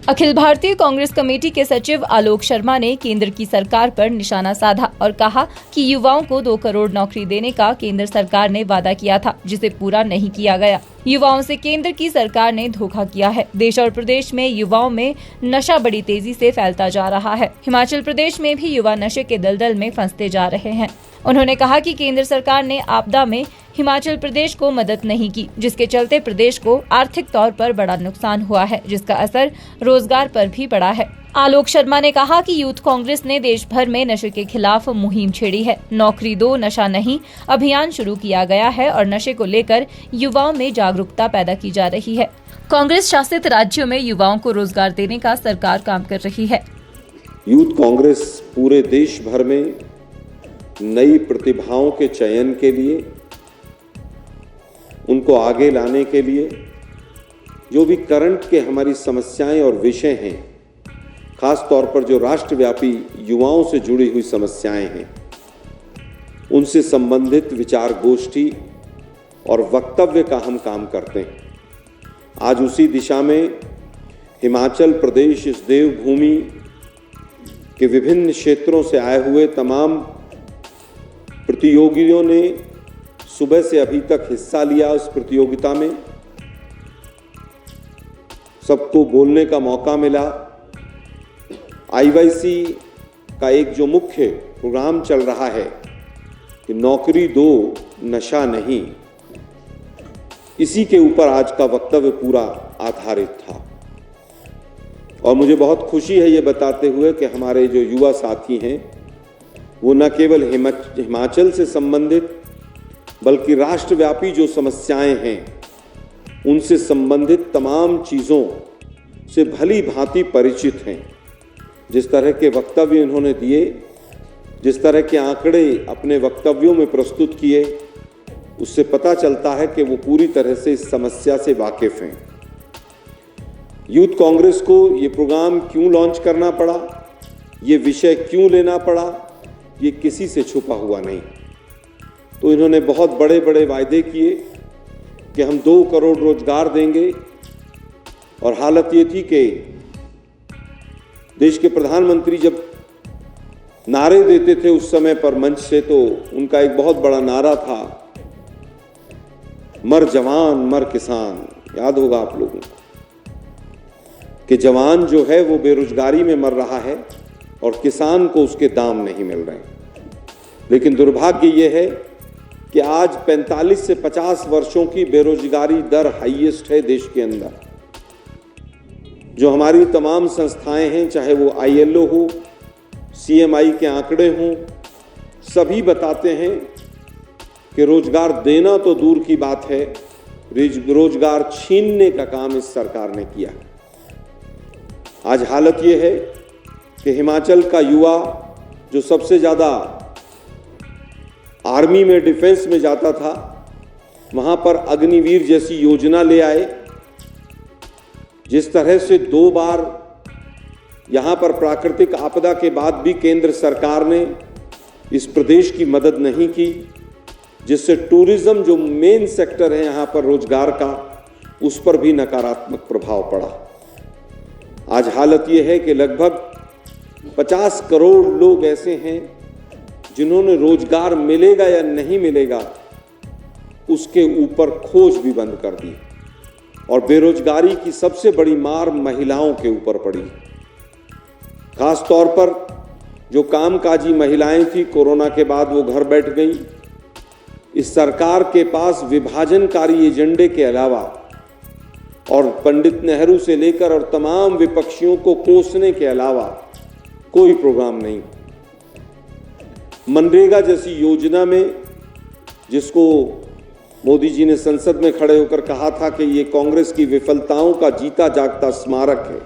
Akhil Bharatiya Congress committee के सचिव आलोक शर्मा ने केंद्र की सरकार पर निशाना साधा और कहा कि युवाओं को 2 करोड़ नौकरी देने का केंद्र सरकार ने वादा किया था, जिसे पूरा नहीं किया गया। युवाओं से केंद्र की सरकार ने धोखा किया है। देश और प्रदेश में युवाओं में नशा बड़ी तेजी से फैलता जा रहा है। हिमाचल प्रदेश में भी युवा नशे के दलदल में फंसते जा रहे हैं। उन्होंने कहा कि केंद्र सरकार ने आपदा में हिमाचल प्रदेश को मदद नहीं की, जिसके चलते प्रदेश को आर्थिक तौर पर बड़ा नुकसान हुआ है, जिसका असर रोजगार पर भी पड़ा है। आलोक शर्मा ने कहा कि यूथ कांग्रेस ने देश भर में नशे के खिलाफ मुहिम छेड़ी है। नौकरी दो, नशा नहीं अभियान शुरू किया गया है और नशे को लेकर युवाओं में जागरूकता पैदा की जा रही है। कांग्रेस शासित राज्यों में युवाओं को रोजगार देने का सरकार काम कर रही है। यूथ कांग्रेस पूरे देश भर में नई प्रतिभाओं के चयन के लिए, उनको आगे लाने के लिए, जो भी करंट के हमारी समस्याएं और विषय हैं, खास तौर पर जो राष्ट्रव्यापी युवाओं से जुड़ी हुई समस्याएं हैं, उनसे संबंधित विचार गोष्ठी और वक्तव्य का हम काम करते हैं। आज उसी दिशा में हिमाचल प्रदेश इस देवभूमि के विभिन्न क्षेत्रों से आए हुए तमाम प्रतियोगियों ने सुबह से अभी तक हिस्सा लिया। उस प्रतियोगिता में सबको बोलने का मौका मिला। आईवाईसी का एक जो मुख्य प्रोग्राम चल रहा है कि नौकरी दो, नशा नहीं, इसी के ऊपर आज का वक्तव्य पूरा आधारित था। और मुझे बहुत खुशी है ये बताते हुए कि हमारे जो युवा साथी हैं वो न केवल हिमाचल से संबंधित बल्कि राष्ट्रव्यापी जो समस्याएं हैं उनसे संबंधित तमाम चीज़ों से भली भांति परिचित हैं। जिस तरह के वक्तव्य इन्होंने दिए, जिस तरह के आंकड़े अपने वक्तव्यों में प्रस्तुत किए, उससे पता चलता है कि वो पूरी तरह से इस समस्या से वाकिफ हैं। यूथ कांग्रेस को ये प्रोग्राम क्यों लॉन्च करना पड़ा, ये विषय क्यों लेना पड़ा, ये किसी से छुपा हुआ नहीं। तो इन्होंने बहुत बड़े बड़े वायदे किए कि हम 2 करोड़ रोजगार देंगे, और हालत ये थी कि देश के प्रधानमंत्री जब नारे देते थे उस समय पर मंच से, तो उनका एक बहुत बड़ा नारा था, मर जवान मर किसान। याद होगा आप लोगों को कि जवान जो है वो बेरोजगारी में मर रहा है और किसान को उसके दाम नहीं मिल रहे हैं। लेकिन दुर्भाग्य ये है कि आज 45 से 50 वर्षों की बेरोजगारी दर हाईएस्ट है देश के अंदर। जो हमारी तमाम संस्थाएं हैं, चाहे वो ILO हो, CMI के आंकड़े हों, सभी बताते हैं कि रोजगार देना तो दूर की बात है, रोजगार छीनने का काम इस सरकार ने किया। आज हालत ये है कि हिमाचल का युवा जो सबसे ज़्यादा आर्मी में, डिफेंस में जाता था, वहाँ पर अग्निवीर जैसी योजना ले आए। जिस तरह से 2 बार यहाँ पर प्राकृतिक आपदा के बाद भी केंद्र सरकार ने इस प्रदेश की मदद नहीं की, जिससे टूरिज्म जो मेन सेक्टर है यहाँ पर रोजगार का, उस पर भी नकारात्मक प्रभाव पड़ा। आज हालत ये है कि लगभग 50 करोड़ लोग ऐसे हैं जिन्होंने रोजगार मिलेगा या नहीं मिलेगा उसके ऊपर खोज भी बंद कर दी, और बेरोजगारी की सबसे बड़ी मार महिलाओं के ऊपर पड़ी। खास तौर पर जो कामकाजी महिलाएं थी, कोरोना के बाद वो घर बैठ गई। इस सरकार के पास विभाजनकारी एजेंडे के अलावा और पंडित नेहरू से लेकर और तमाम विपक्षियों को कोसने के अलावा कोई प्रोग्राम नहीं। मनरेगा जैसी योजना में, जिसको मोदी जी ने संसद में खड़े होकर कहा था कि ये कांग्रेस की विफलताओं का जीता जागता स्मारक है,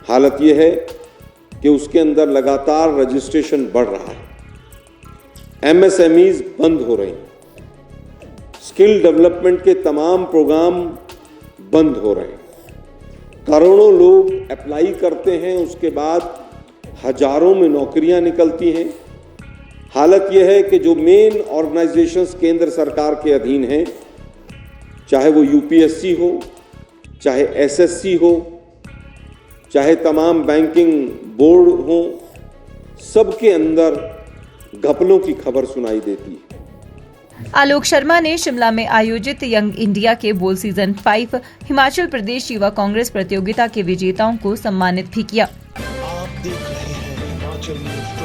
हालत ये है कि उसके अंदर लगातार रजिस्ट्रेशन बढ़ रहा है। MSMEs बंद हो रही, स्किल डेवलपमेंट के तमाम प्रोग्राम बंद हो रहे हैं। करोड़ों लोग अप्लाई करते हैं, उसके बाद हजारों में नौकरियां निकलती हैं। हालत यह है कि जो मेन ऑर्गेनाइजेशंस केंद्र सरकार के अधीन हैं, चाहे वो UPSC हो, चाहे SSC हो, चाहे तमाम बैंकिंग बोर्ड हो, सबके अंदर घपलों की खबर सुनाई देती है। आलोक शर्मा ने शिमला में आयोजित यंग इंडिया के बोल सीजन 5 हिमाचल प्रदेश युवा कांग्रेस प्रतियोगिता के विजेताओं को सम्मानित भी किया। आप देख रहे हैं हिमाचल न्यूज़।